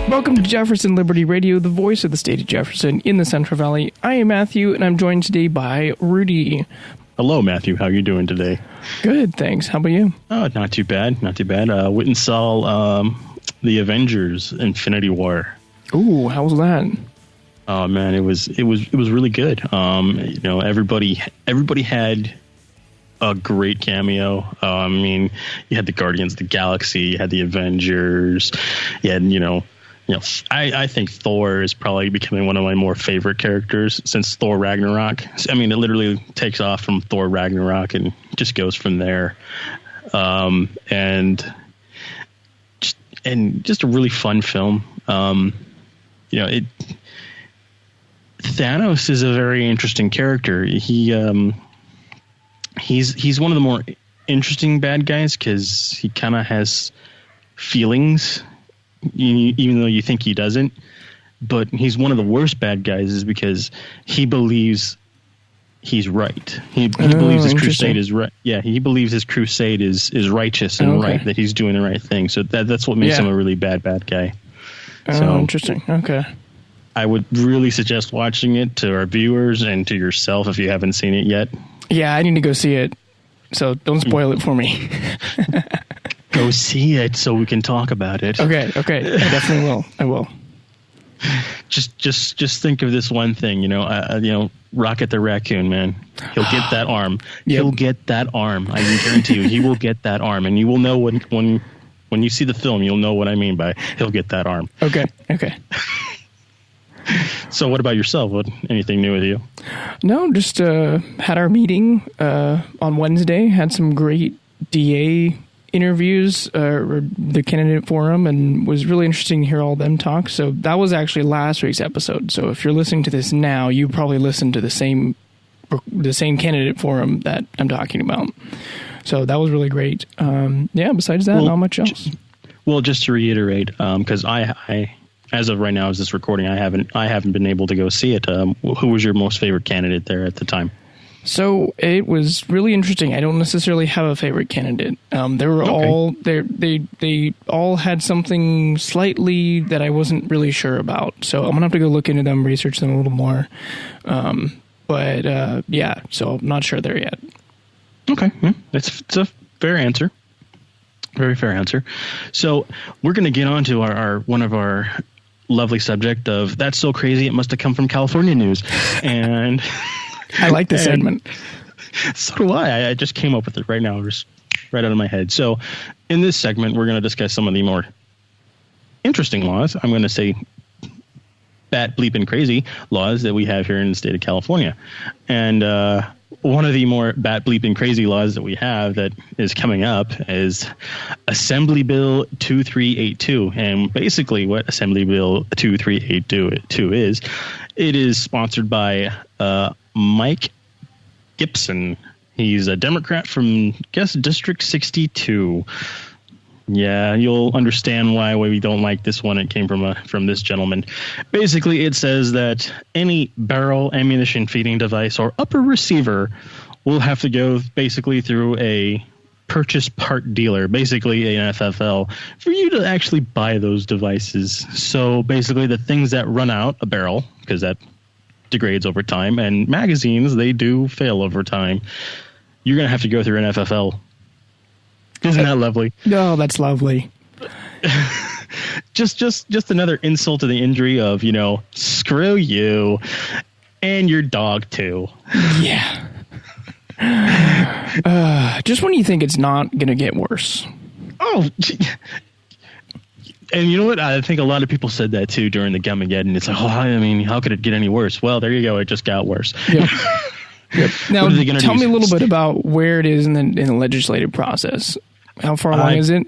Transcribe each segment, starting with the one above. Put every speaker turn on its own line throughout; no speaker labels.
Welcome to Jefferson Liberty Radio, the voice of the state of Jefferson in the Central Valley. I am Matthew, and I'm joined today by Rudy.
Hello, Matthew. How are you doing today?
Good, thanks. How about you?
Oh, not too bad. Not too bad. Went and saw the Avengers: Infinity War.
Ooh, how was that?
Oh man, it was really good. You know, everybody had a great cameo. I mean, you had the Guardians of the Galaxy, you had the Avengers, you had I think Thor is probably becoming one of my more favorite characters since Thor Ragnarok. I mean, it literally takes off from Thor Ragnarok and just goes from there. And just a really fun film. Thanos is a very interesting character. He's one of the more interesting bad guys because he kind of has feelings, even though you think he doesn't. But he's one of the worst bad guys is because he believes he's right. He believes his crusade is right. Yeah, he believes his crusade is righteous and right, that he's doing the right thing. So that's what makes him a really bad guy. So
interesting. Okay.
I would really suggest watching it to our viewers and to yourself if you haven't seen it yet.
Yeah, I need to go see it. So don't spoil it for me.
Go see it so we can talk about it.
Okay. I definitely will. I will.
Just think of this one thing, Rocket the Raccoon, man. He'll get that arm. Yep. He'll get that arm. I can guarantee you, he will get that arm, and you will know when you see the film, you'll know what I mean by he'll get that arm.
Okay.
So what about yourself? Anything new with you?
No, just had our meeting on Wednesday. Had some great DA interviews, or the Candidate Forum, and was really interesting to hear all them talk. So that was actually last week's episode. So if you're listening to this now, you probably listened to the same Candidate Forum that I'm talking about. So that was really great. Besides that, not much else.
Well, just to reiterate, because I as of right now, as this recording, I haven't been able to go see it. Who was your most favorite candidate there at the time?
So it was really interesting. I don't necessarily have a favorite candidate. They were all they all had something slightly that I wasn't really sure about. So I'm gonna have to go look into them, research them a little more. So I'm not sure there yet. Okay,
it's a fair answer. Very fair answer. So we're going to get on to one of our lovely subject of That's So Crazy It Must Have Come From California News. And
I like this segment.
So do I. I just came up with it right now, just right out of my head. So in this segment, we're going to discuss some of the more interesting laws. I'm going to say bat bleeping crazy laws that we have here in the state of California. And one of the more bat bleeping crazy laws that we have that is coming up is Assembly Bill 2382. And basically what Assembly Bill 2382 is, it is sponsored by Mike Gibson. He's a Democrat from, District 62. Yeah, you'll understand why we don't like this one. It came from this gentleman. Basically, it says that any barrel, ammunition feeding device, or upper receiver will have to go basically through a purchase part dealer, basically an FFL, for you to actually buy those devices. So basically, the things that run out, a barrel, because that degrades over time, and magazines, they do fail over time, you're going to have to go through an FFL. Isn't that lovely?
No, that's lovely.
just another insult to the injury of, screw you and your dog too.
Yeah. Just when you think it's not going to get worse.
Oh, and you know what? I think a lot of people said that too during the Gumageddon. It's like, how could it get any worse? Well, there you go. It just got worse.
Yep. Yep. Now, tell me a little bit about where it is in the legislative process. How far along is it?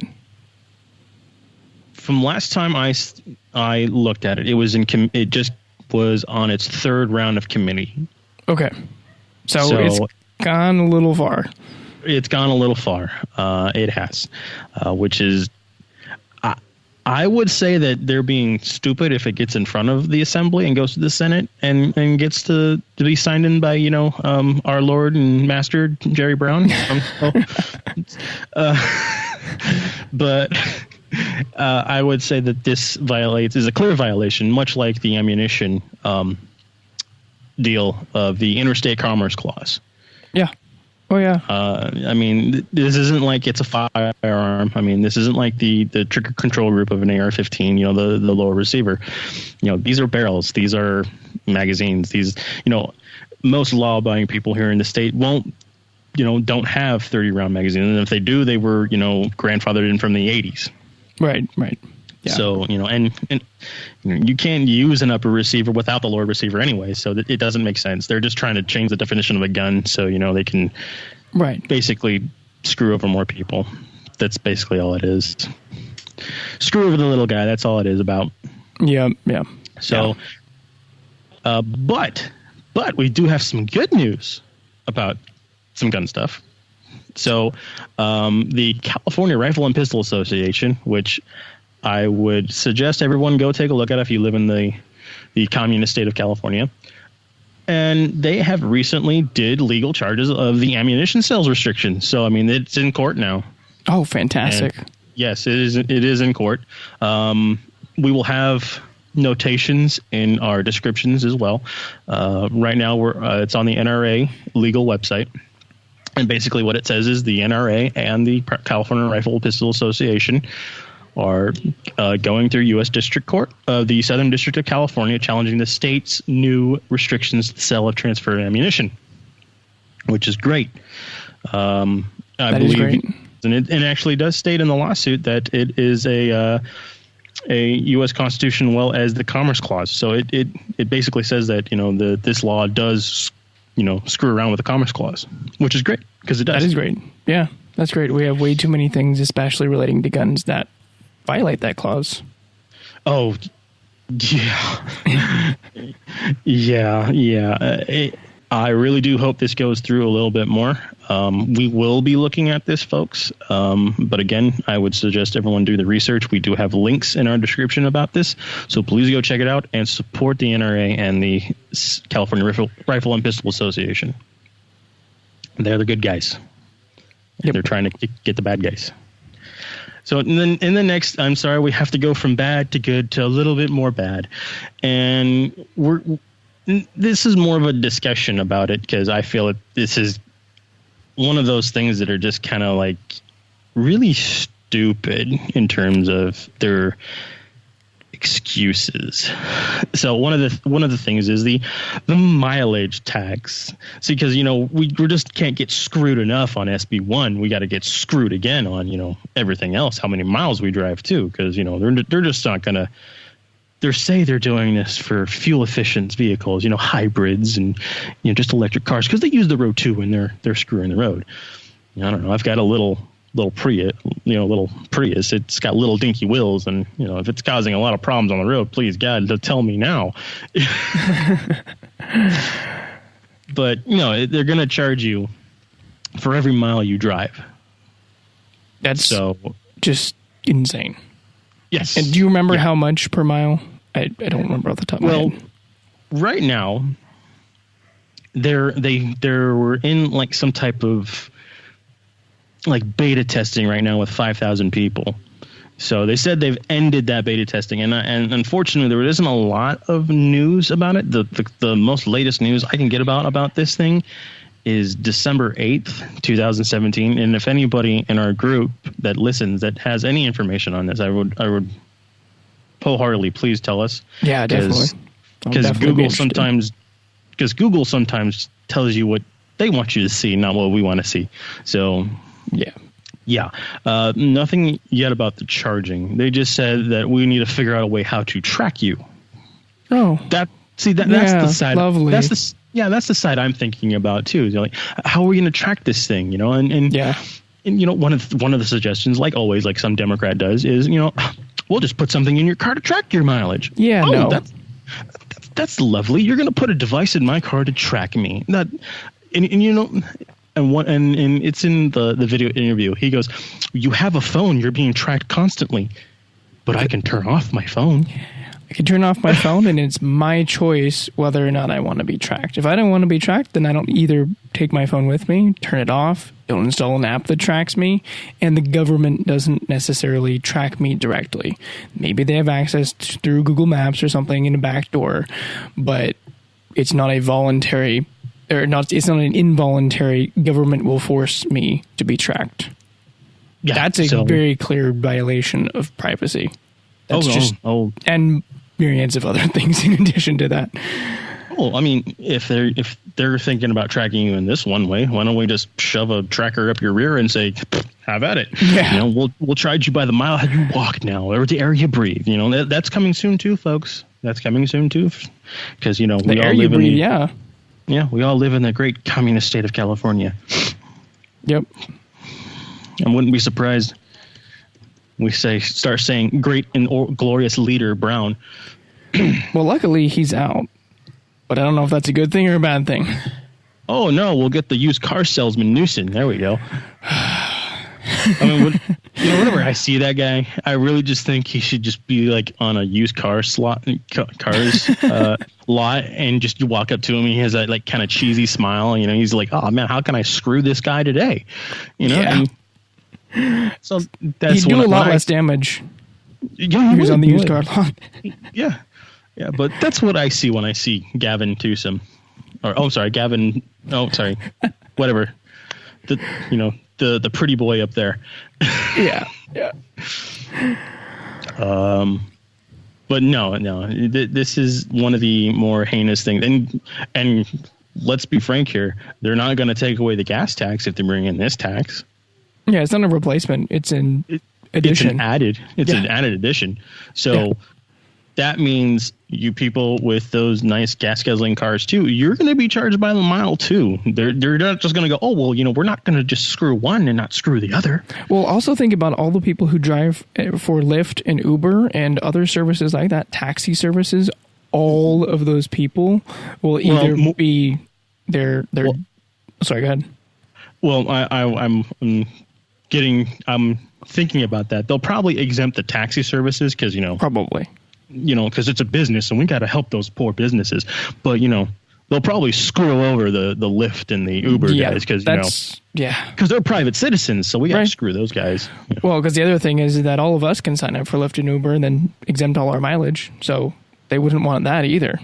From last time I looked at it, it just was on its third round of committee.
Okay, so it's gone a little far.
It's gone a little far. It has, which is. I would say that they're being stupid if it gets in front of the Assembly and goes to the Senate and gets to be signed in by, our Lord and Master Jerry Brown. But I would say that this is a clear violation, much like the ammunition deal of the Interstate Commerce Clause.
Yeah. Oh, yeah.
I mean, this isn't like it's a firearm. I mean, this isn't like the trigger control group of an AR-15, the lower receiver. These are barrels. These are magazines. These, most law-abiding people here in the state don't have 30-round magazines. And if they do, they were, grandfathered in from the 80s.
Right. Yeah.
So, and you can't use an upper receiver without the lower receiver anyway, so that it doesn't make sense. They're just trying to change the definition of a gun so, they can basically screw over more people. That's basically all it is. Screw over the little guy. That's all it is about.
Yeah.
So, but we do have some good news about some gun stuff. So, the California Rifle and Pistol Association, which I would suggest everyone go take a look at if you live in the communist state of California. And they have recently did legal charges of the ammunition sales restriction. So, I mean, it's in court now.
Oh, fantastic.
And yes, it is in court. We will have notations in our descriptions as well. Right now, it's on the NRA legal website. And basically what it says is the NRA and the California Rifle Pistol Association are going through U.S. District Court of the Southern District of California, challenging the state's new restrictions to the sale of transfer ammunition, which is great. I believe, great. And it actually does state in the lawsuit that it is a U.S. Constitution, well as the Commerce Clause. So it basically says that this law does screw around with the Commerce Clause, which is great because it does.
That is great. Yeah, that's great. We have way too many things, especially relating to guns, that violate that clause.
Oh, yeah. Yeah. I really do hope this goes through a little bit more. We will be looking at this, folks. But again, I would suggest everyone do the research. We do have links in our description about this. So please go check it out and support the NRA and the California Rifle and Pistol Association. They're the good guys. Yep. They're trying to get the bad guys. So in the next, I'm sorry, we have to go from bad to good to a little bit more bad. And this is more of a discussion about it because I feel that this is one of those things that are just kind of like really stupid in terms of their excuses. So one of the things is the mileage tax. See, because we just can't get screwed enough on SB1. We got to get screwed again on everything else. How many miles we drive too? Because they're just not gonna. They say they're doing this for fuel efficient vehicles, hybrids and just electric cars because they use the road too when they're screwing the road. I don't know. I've got a little Prius, little Prius. It's got little dinky wheels, and if it's causing a lot of problems on the road, please God, tell me now. But they're going to charge you for every mile you drive.
That's just insane.
Yes.
And do you remember how much per mile? I don't remember off the top of my head.
Right now, they were in like some type of like beta testing right now with 5,000 people. So they said they've ended that beta testing, and unfortunately there isn't a lot of news about it. The most latest news I can get about this thing is December 8th, 2017. And if anybody in our group that listens that has any information on this, I would wholeheartedly please tell us.
Yeah, definitely.
Because Google sometimes tells you what they want you to see, not what we want to see. So yeah. Nothing yet about the charging. They just said that we need to figure out a way how to track you.
Oh,
that's the side.
Lovely.
That's the side I'm thinking about too. Like, how are we going to track this thing? And one of the suggestions, like always, like some Democrat does, is we'll just put something in your car to track your mileage.
Yeah, no,
that's lovely. You're going to put a device in my car to track me. And it's in the video interview. He goes, "You have a phone. You're being tracked constantly, but I can turn off my phone."
I can turn off my phone, and it's my choice whether or not I want to be tracked. If I don't want to be tracked, then I don't either take my phone with me, turn it off, don't install an app that tracks me, and the government doesn't necessarily track me directly. Maybe they have access through Google Maps or something in a back door, but it's not a voluntary, it's not an involuntary, government will force me to be tracked. Yeah, that's a very clear violation of privacy. That's and myriads of other things in addition to that.
Well, I mean, if they're thinking about tracking you in this one way, why don't we just shove a tracker up your rear and say, have at it?
Yeah.
You know, we'll charge you by the mile how you walk now, or the air you breathe. You know, that's coming soon too, folks. That's coming soon too, because we all live we all live in the great communist state of California.
Yep.
I wouldn't be surprised. We start saying great and glorious leader Brown.
Well, luckily he's out, but I don't know if that's a good thing or a bad thing.
Oh no, we'll get the used car salesman Newsom. There we go. I mean, whenever I see that guy, I really just think he should just be like on a used car lot, and just you walk up to him. He has that like kind of cheesy smile. You know, he's like, "Oh man, how can I screw this guy today?" You know.
Yeah.
So that's
he'd do a lot less damage.
Yeah,
he was on the used car lot.
Yeah, but that's what I see when I see Gavin Newsom, Gavin. Oh, sorry, whatever. The pretty boy up there.
Yeah.
But no. This is one of the more heinous things, and let's be frank here. They're not going to take away the gas tax if they bring in this tax. Yeah,
it's not a replacement. It's an addition.
It's an added addition. So that means you people with those nice gas guzzling cars too, you're going to be charged by the mile too. They're not just going to go, oh well, we're not going to just screw one and not screw the other.
Well, also think about all the people who drive for Lyft and Uber and other services like that, taxi services. All of those people will either be sorry, go ahead.
Well, I'm thinking about that. They'll probably exempt the taxi services because,
probably,
because it's a business and we got to help those poor businesses. But, they'll probably screw over the Lyft and the Uber guys because, because they're private citizens. So we got to screw those guys.
Well, because the other thing is that all of us can sign up for Lyft and Uber and then exempt all our mileage. So they wouldn't want that either.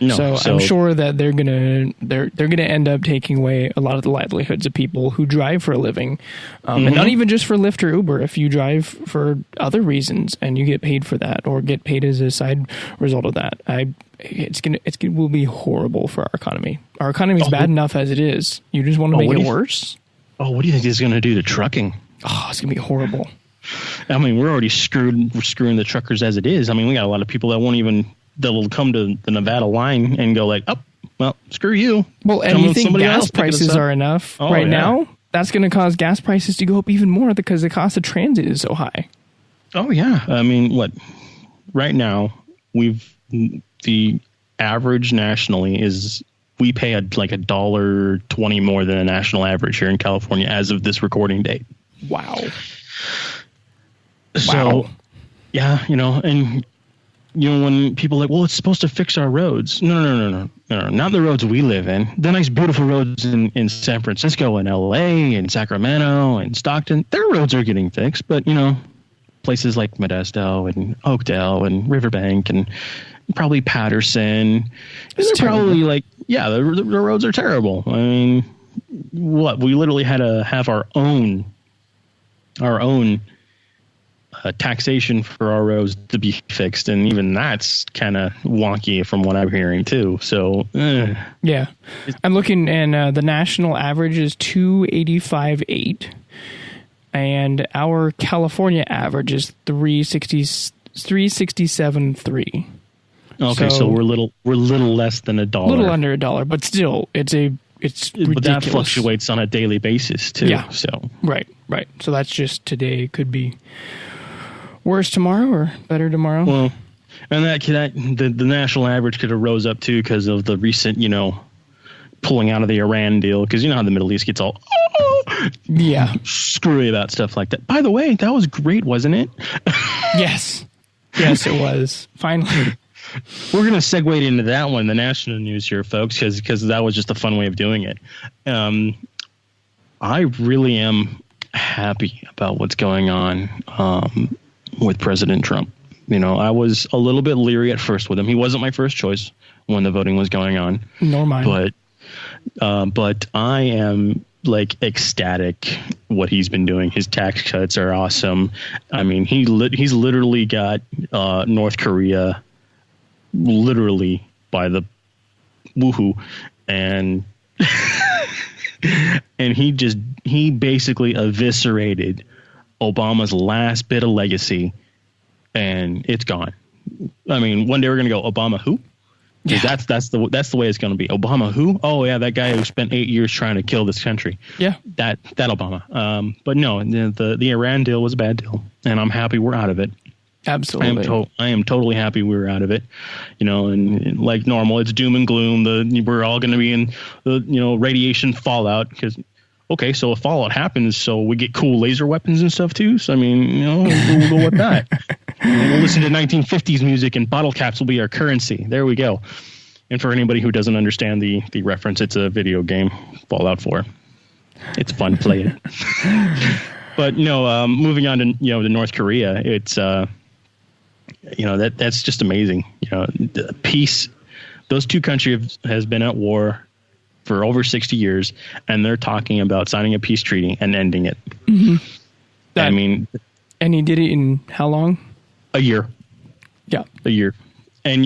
No, so I'm sure that they're gonna end up taking away a lot of the livelihoods of people who drive for a living, and not even just for Lyft or Uber. If you drive for other reasons and you get paid for that, or get paid as a side result of that, it will be horrible for our economy. Our economy is bad enough as it is. You just want to make it worse.
Oh, what do you think this is going to do to trucking?
Oh, it's going to be horrible.
I mean, we're already screwed. We're screwing the truckers as it is. I mean, we got a lot of people that won't even. That'll come to the Nevada line and go like, oh, well, screw you.
Well, and you think gas prices are enough now? That's going to cause gas prices to go up even more because the cost of transit is so high.
Oh, yeah. I mean, right now, the average nationally is we pay like $1.20 more than a national average here in California as of this recording date.
Wow.
So, yeah, and when people are like, well, it's supposed to fix our roads. No, not the roads we live in. The nice, beautiful roads in San Francisco and LA and Sacramento and Stockton, their roads are getting fixed. But, places like Modesto and Oakdale and Riverbank and probably Patterson, they're probably like, the roads are terrible. I mean, we literally had to have our own taxation for our roads to be fixed, and even that's kind of wonky from what I'm hearing too. So
yeah, I'm looking, and the national average is 285.8, and our California average is 367.3.
Okay, so we're little less than $1,
little under $1, but still, it's ridiculous.
But that fluctuates on a daily basis too.
Yeah.
So
right. So that's just today. Could be worse tomorrow or better tomorrow.
Well, and the national average could have rose up too because of the recent, pulling out of the Iran deal. Because how the Middle East gets all screwy about stuff like that. By the way, that was great, wasn't it?
Yes. Yes, it was. Finally.
We're going to segue into that one, the national news here, folks, because that was just a fun way of doing it. I really am happy about what's going on with President Trump. I was a little bit leery at first with him. He wasn't my first choice when the voting was going on.
Nor mine.
But I am ecstatic what he's been doing. His tax cuts are awesome. I mean, he's literally got North Korea literally by the woohoo, and and he basically eviscerated Obama's last bit of legacy, and it's gone. I mean, one day we're gonna go, Obama who? Yeah. That's the way it's gonna be. Obama who? Oh yeah, that guy who spent 8 years trying to kill this country.
Yeah,
that Obama. But no, the Iran deal was a bad deal, and I'm happy we're out of it.
Absolutely.
I am totally happy we were out of it, and like normal, it's doom and gloom. We're all going to be in the, radiation fallout because, okay, so if fallout happens, so we get cool laser weapons and stuff too. So, I mean, we'll go with that. We'll listen to 1950s music and bottle caps will be our currency. There we go. And for anybody who doesn't understand the reference, it's a video game, Fallout 4. It's fun playing. But no, moving on to, to North Korea, it's, that's just amazing. The peace, those two countries has been at war for over 60 years, and they're talking about signing a peace treaty and ending it.
Mm-hmm. And he did it in how long?
A year.
Yeah.
A year. And,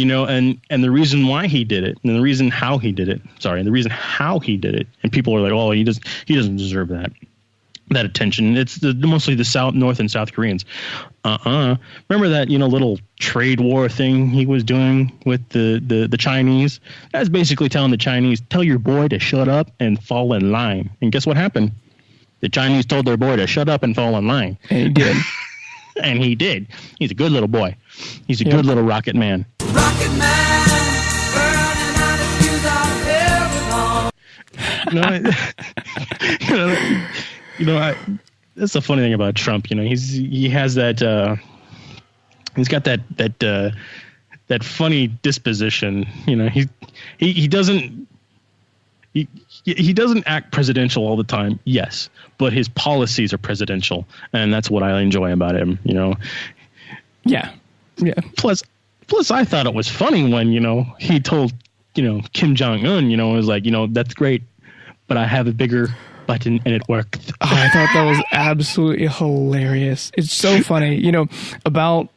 and the reason why he did it, and the reason how he did it, and people are like, oh, he doesn't deserve that attention. It's mostly the North and South Koreans. Remember that, little trade war thing he was doing with the Chinese? That's basically telling the Chinese, tell your boy to shut up and fall in line. And guess what happened? The Chinese told their boy to shut up and fall in line.
And he did.
And he did. He's a good little boy. He's a good little rocket man. Rocket man, burning out a fuse out of that's the funny thing about Trump. He has that. He's got that funny disposition. He doesn't. He doesn't act presidential all the time. Yes, but his policies are presidential, and that's what I enjoy about him.
Yeah.
Plus, I thought it was funny when he told Kim Jong-un. It was like that's great, but I have a bigger button and it worked.
Oh, I thought that was absolutely hilarious. It's so funny. About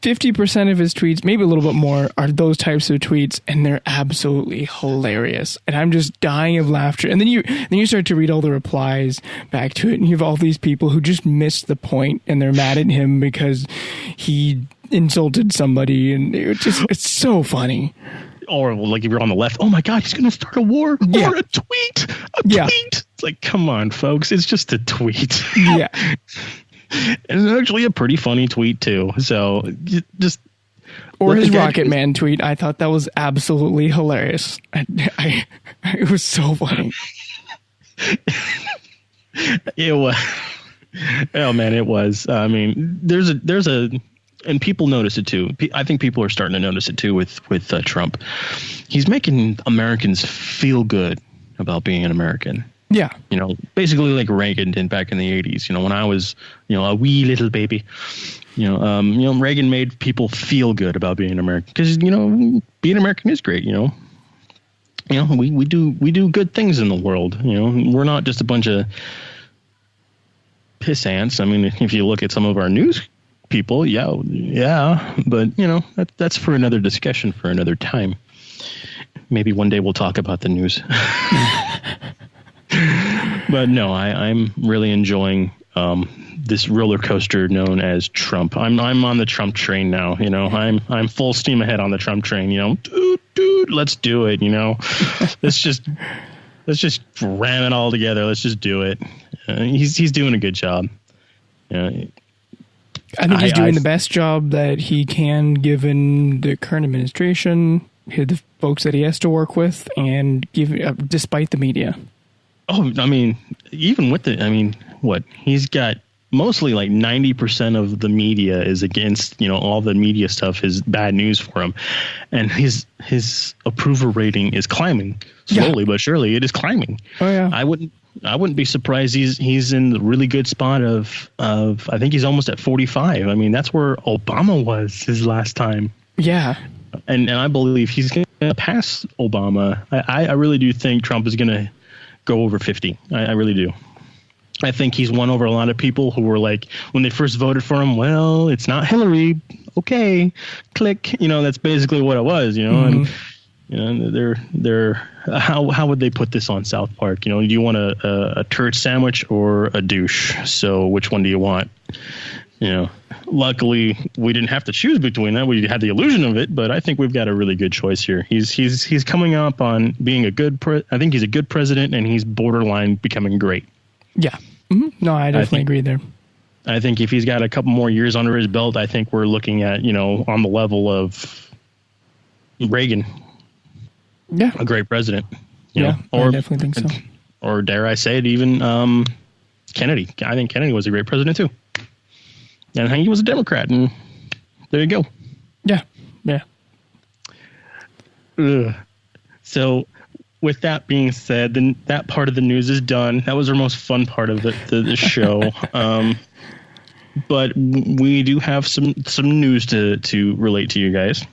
50% of his tweets, maybe a little bit more, are those types of tweets, and they're absolutely hilarious. And I'm just dying of laughter. And then you start to read all the replies back to it, and you have all these people who just missed the point, and they're mad at him because he insulted somebody, and it's so funny.
Or like if you're on the left, oh my God, he's going to start a war or a tweet. Tweet. It's like, come on, folks. It's just a tweet.
Yeah.
And it's actually a pretty funny tweet too. So just.
Or his Rocket Man tweet. I thought that was absolutely hilarious. It was so funny.
It was. Oh man, it was. I mean, there's a. And people notice it too. I think people are starting to notice it too with Trump. He's making Americans feel good about being an American.
Yeah.
Basically like Reagan did back in the 80s. When I was, a wee little baby, Reagan made people feel good about being American because, being American is great. We do good things in the world. We're not just a bunch of piss ants. I mean, if you look at some of our news people, yeah, but that's for another discussion for another time. Maybe one day we'll talk about the news. But no, I'm really enjoying this roller coaster known as Trump. I'm on the Trump train now. I'm full steam ahead on the Trump train. Dude, let's do it. let's just ram it all together. Let's just do it. He's doing a good job.
I think he's doing the best job that he can, given the current administration, the folks that he has to work with, and despite the media.
Oh, I mean, even with what he's got mostly like 90% of the media is against, all the media stuff is bad news for him. And his approval rating is climbing slowly, but surely it is climbing.
Oh yeah.
I wouldn't be surprised he's in the really good spot of I think he's almost at 45. I mean, that's where Obama was his last time.
Yeah.
And I believe he's going to pass Obama. I really do think Trump is going to go over 50. I really do. I think he's won over a lot of people who were like, when they first voted for him, well, it's not Hillary. Okay, click. That's basically what it was, and, they're how would they put this on South Park? Do you want a turd sandwich or a douche? So which one do you want? Luckily we didn't have to choose between that. We had the illusion of it, but I think we've got a really good choice here. He's coming up on being I think he's a good president, and he's borderline becoming great.
Yeah. Mm-hmm. No, I definitely agree there.
I think if he's got a couple more years under his belt, I think we're looking at, on the level of Reagan.
Yeah.
A great president.
I definitely think so.
Or dare I say it, even Kennedy. I think Kennedy was a great president too. And he was a Democrat, and there you go.
Yeah. Yeah.
Ugh. So with that being said, then that part of the news is done. That was our most fun part of the show. But we do have some news to relate to you guys.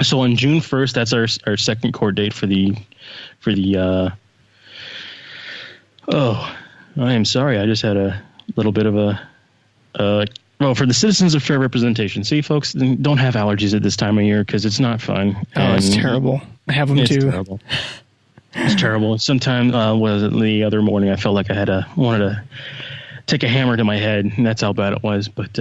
So on June 1st, that's our second court date for the I am sorry. I just had a little bit of for the Citizens of Fair Representation. See, folks, don't have allergies at this time of year because it's not fun.
Oh, it's terrible. I have them too.
Terrible. It's terrible. Sometimes, the other morning, I felt like I wanted to take a hammer to my head, and that's how bad it was. But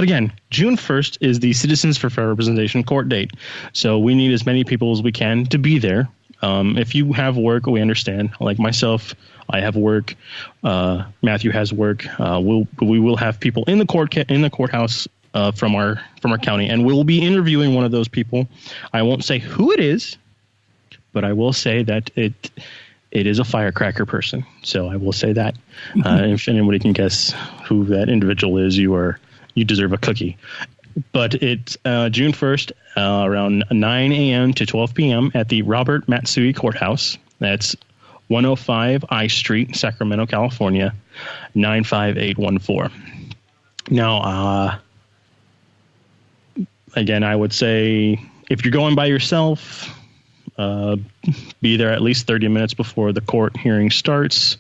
again, June 1st is the Citizens for Fair Representation court date. So we need as many people as we can to be there. If you have work, we understand. Like myself, I have work. Matthew has work. We will have people in the courthouse from our county, and we'll be interviewing one of those people. I won't say who it is, but I will say that it is a firecracker person. So I will say that. If anybody can guess who that individual is, you deserve a cookie. But it's June 1st, around 9 a.m. to 12 p.m. at the Robert Matsui Courthouse. That's 105 I Street, Sacramento, California, 95814. Now, again, I would say if you're going by yourself, be there at least 30 minutes before the court hearing starts.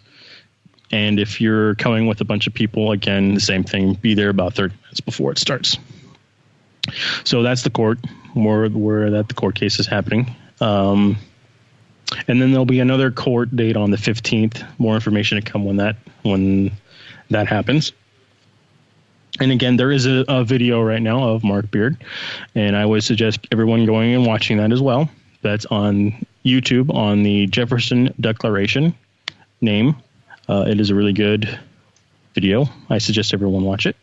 And if you're coming with a bunch of people, again, the same thing, be there about 30 minutes before it starts. So that's the court where the court case is happening. And then there'll be another court date on the 15th. More information to come when that happens. And again, there is a video right now of Mark Beard, and I would suggest everyone going and watching that as well. That's on YouTube on the Jefferson Declaration name. It is a really good video. I suggest everyone watch it.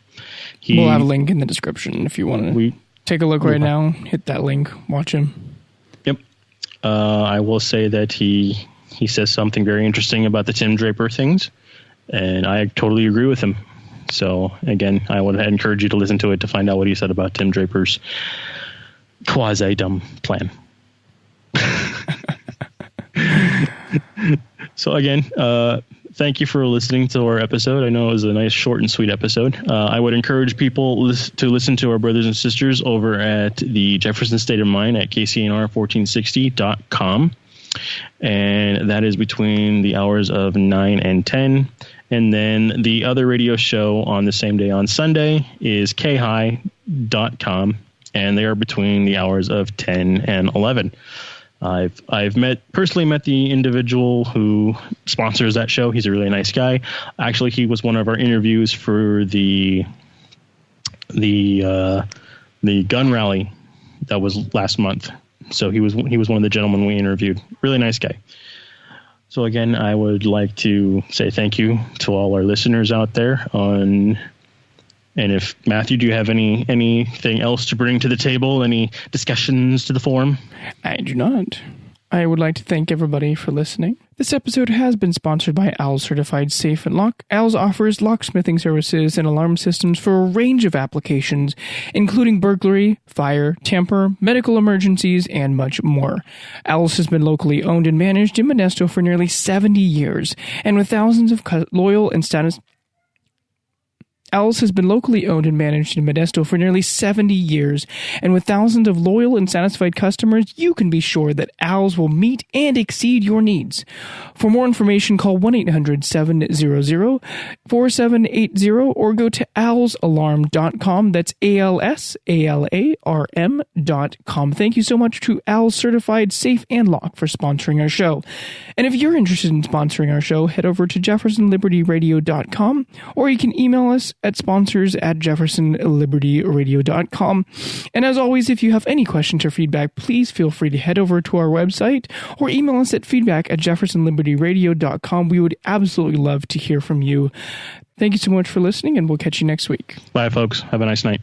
We'll have a link in the description if you want to take a look right now. Hit that link. Watch him.
Yep. I will say that he says something very interesting about the Tim Draper things, and I totally agree with him. So, again, I would encourage you to listen to it to find out what he said about Tim Draper's quasi-dumb plan. So, again, thank you for listening to our episode. I know it was a nice, short and sweet episode. I would encourage people to listen to our brothers and sisters over at the Jefferson State of Mine at KCNR1460.com. And that is between the hours of 9 and 10. And then the other radio show on the same day on Sunday is KAHI.com. And they are between the hours of 10 and 11. I've personally met the individual who sponsors that show. He's a really nice guy. Actually, he was one of our interviews for the gun rally that was last month. So he was one of the gentlemen we interviewed. Really nice guy. So again, I would like to say thank you to all our listeners out there. And if Matthew, do you have anything else to bring to the table? Any discussions to the forum?
I do not. I would like to thank everybody for listening. This episode has been sponsored by Owls Certified Safe and Lock. Owls offers locksmithing services and alarm systems for a range of applications, including burglary, fire, tamper, medical emergencies, and much more. Owls has been locally owned and managed in Modesto for nearly 70 years, and with thousands of loyal and Owls has been locally owned and managed in Modesto for nearly 70 years, and with thousands of loyal and satisfied customers, you can be sure that Owls will meet and exceed your needs. For more information, call 1-800-700-4780 or go to owlsalarm.com. That's ALSALARM.com. Thank you so much to Owls Certified Safe and Lock for sponsoring our show. And if you're interested in sponsoring our show, head over to jeffersonlibertyradio.com, or you can email us at sponsors@jeffersonlibertyradio.com. And as always, if you have any questions or feedback, please feel free to head over to our website or email us at feedback@jeffersonlibertyradio.com. We would absolutely love to hear from you. Thank you so much for listening, and we'll catch you next week.
Bye, folks. Have a nice night.